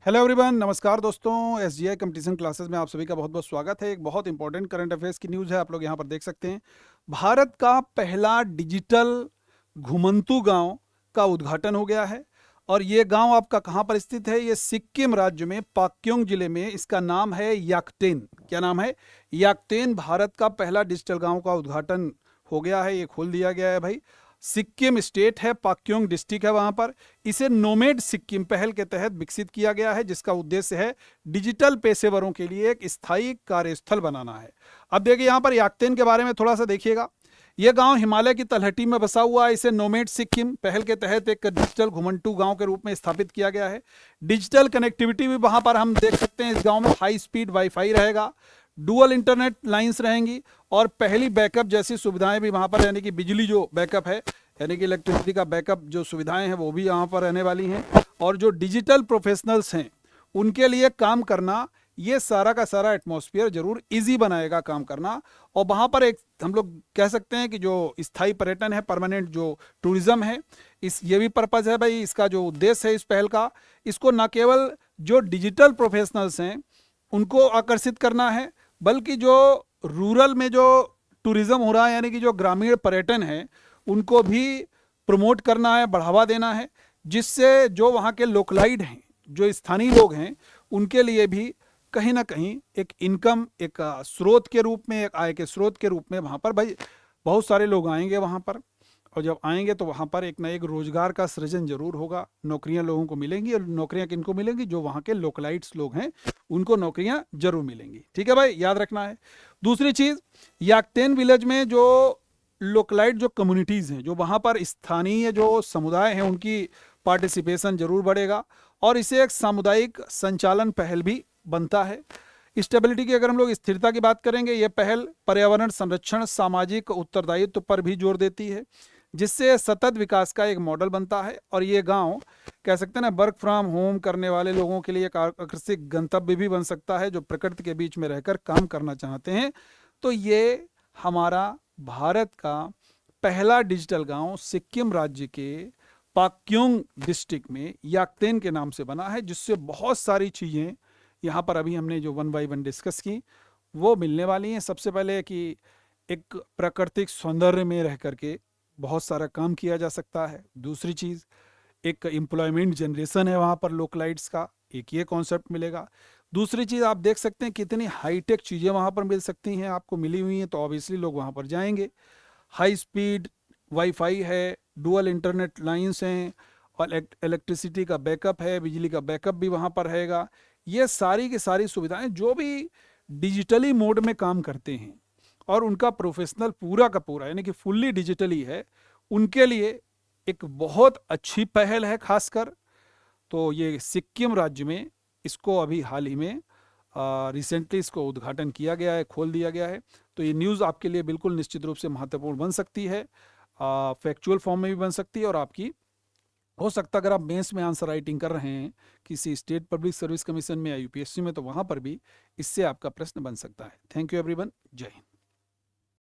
Hello everyone, नमस्कार दोस्तों। SGI competition classes में आप सभी का बहुत बहुत स्वागत है। एक बहुत इंपॉर्टेंट करंट अफेयर्स की न्यूज़ है, आप लोग यहाँ पर देख सकते हैं। भारत का पहला डिजिटल घुमंतू गांव का उद्घाटन हो गया है। और ये गांव आपका कहाँ पर स्थित है? ये सिक्किम राज्य में पाक्योंग जिले में। इसका नाम है याकटेन। क्या नाम है? याकटेन। भारत का पहला डिजिटल गांव का उद्घाटन हो गया है, ये खोल दिया गया है भाई। सिक्किम स्टेट है, पाक्योंग डिस्ट्रिक्ट है वहां पर। इसे नोमेड सिक्किम पहल के तहत विकसित किया गया है, जिसका उद्देश्य है डिजिटल पेशेवरों के लिए एक स्थायी कार्यस्थल बनाना है। अब देखिए यहाँ पर याकतेन के बारे में थोड़ा सा देखिएगा। यह गांव हिमालय की तलहटी में बसा हुआ है। इसे नोमेड सिक्किम पहल के तहत एक डिजिटल घुमंटू गांव के रूप में स्थापित किया गया है। डिजिटल कनेक्टिविटी भी वहां पर हम देख सकते हैं। इस गांव में हाई स्पीड वाईफाई रहेगा, डुअल इंटरनेट लाइंस रहेंगी और पहली बैकअप जैसी सुविधाएं भी वहां पर, यानी कि बिजली जो बैकअप है, यानी कि इलेक्ट्रिसिटी का बैकअप जो सुविधाएं हैं वो भी यहाँ पर रहने वाली हैं। और जो डिजिटल प्रोफेशनल्स हैं उनके लिए काम करना, ये सारा का सारा एटमॉस्फेयर जरूर इजी बनाएगा काम करना। और वहाँ पर एक हम लोग कह सकते हैं कि जो स्थायी पर्यटन है, परमानेंट जो टूरिज्म है, ये भी पर्पज़ है भाई। इसका जो उद्देश्य है इस पहल का, इसको न केवल जो डिजिटल प्रोफेशनल्स हैं उनको आकर्षित करना है, बल्कि जो रूरल में जो टूरिज्म हो रहा है, यानी कि जो ग्रामीण पर्यटन है, उनको भी प्रमोट करना है, बढ़ावा देना है, जिससे जो वहाँ के लोकलाइट हैं, जो स्थानीय लोग हैं, उनके लिए भी कहीं ना कहीं एक इनकम, एक स्रोत के रूप में, एक आय के स्रोत के रूप में वहाँ पर भाई बहुत सारे लोग आएंगे वहाँ पर। और जब आएंगे तो वहाँ पर एक ना एक रोजगार का सृजन जरूर होगा, नौकरियाँ लोगों को मिलेंगी। और नौकरियाँ किनको मिलेंगी? जो वहाँ के लोकलाइट्स लोग हैं उनको नौकरियाँ जरूर मिलेंगी। ठीक है भाई, याद रखना है। दूसरी चीज़, याकटेन विलेज में जो लोकलाइट जो कम्युनिटीज़ हैं, जो वहाँ पर स्थानीय जो समुदाय हैं, उनकी पार्टिसिपेशन जरूर बढ़ेगा और इसे एक सामुदायिक संचालन पहल भी बनता है। स्टेबिलिटी की अगर हम लोग स्थिरता की बात करेंगे, यह पहल पर्यावरण संरक्षण, सामाजिक उत्तरदायित्व पर भी जोर देती है, जिससे सतत विकास का एक मॉडल बनता है। और ये गांव कह सकते हैं ना, वर्क फ्रॉम होम करने वाले लोगों के लिए एक आकर्षक गंतव्य भी बन सकता है, जो प्रकृति के बीच में रहकर काम करना चाहते हैं। तो ये हमारा भारत का पहला डिजिटल गांव सिक्किम राज्य के पाक्योंग डिस्ट्रिक्ट में याकतेन के नाम से बना है, जिससे बहुत सारी चीज़ें यहाँ पर अभी हमने जो 1 बाय 1 डिस्कस की वो मिलने वाली हैं। सबसे पहले कि एक प्राकृतिक सौंदर्य में रह करके बहुत सारा काम किया जा सकता है। दूसरी चीज़, एक एम्प्लॉयमेंट जनरेशन है वहाँ पर लोकलाइट्स का, एक ये कॉन्सेप्ट मिलेगा। दूसरी चीज़, आप देख सकते हैं कितनी हाईटेक चीज़ें वहाँ पर मिल सकती हैं, आपको मिली हुई हैं, तो ऑब्वियसली लोग वहाँ पर जाएंगे। हाई स्पीड वाईफाई है, डुअल इंटरनेट लाइंस हैं और इलेक्ट्रिसिटी का बैकअप है, बिजली का बैकअप भी वहाँ पर रहेगा। ये सारी की सारी सुविधाएं जो भी डिजिटली मोड में काम करते हैं और उनका प्रोफेशनल पूरा का पूरा, यानी कि फुल्ली डिजिटली है, उनके लिए एक बहुत अच्छी पहल है खासकर। तो ये सिक्किम राज्य में इसको अभी हाल ही में रिसेंटली इसको उद्घाटन किया गया है, खोल दिया गया है। तो ये न्यूज़ आपके लिए बिल्कुल निश्चित रूप से महत्वपूर्ण बन सकती है, फैक्चुअल फॉर्म में भी बन सकती है, और आपकी हो सकता है अगर आप मेंस में आंसर राइटिंग कर रहे हैं किसी स्टेट पब्लिक सर्विस कमीशन में या यूपीएससी में, तो वहाँ पर भी इससे आपका प्रश्न बन सकता है। थैंक यू एवरीवन, जय हिंद।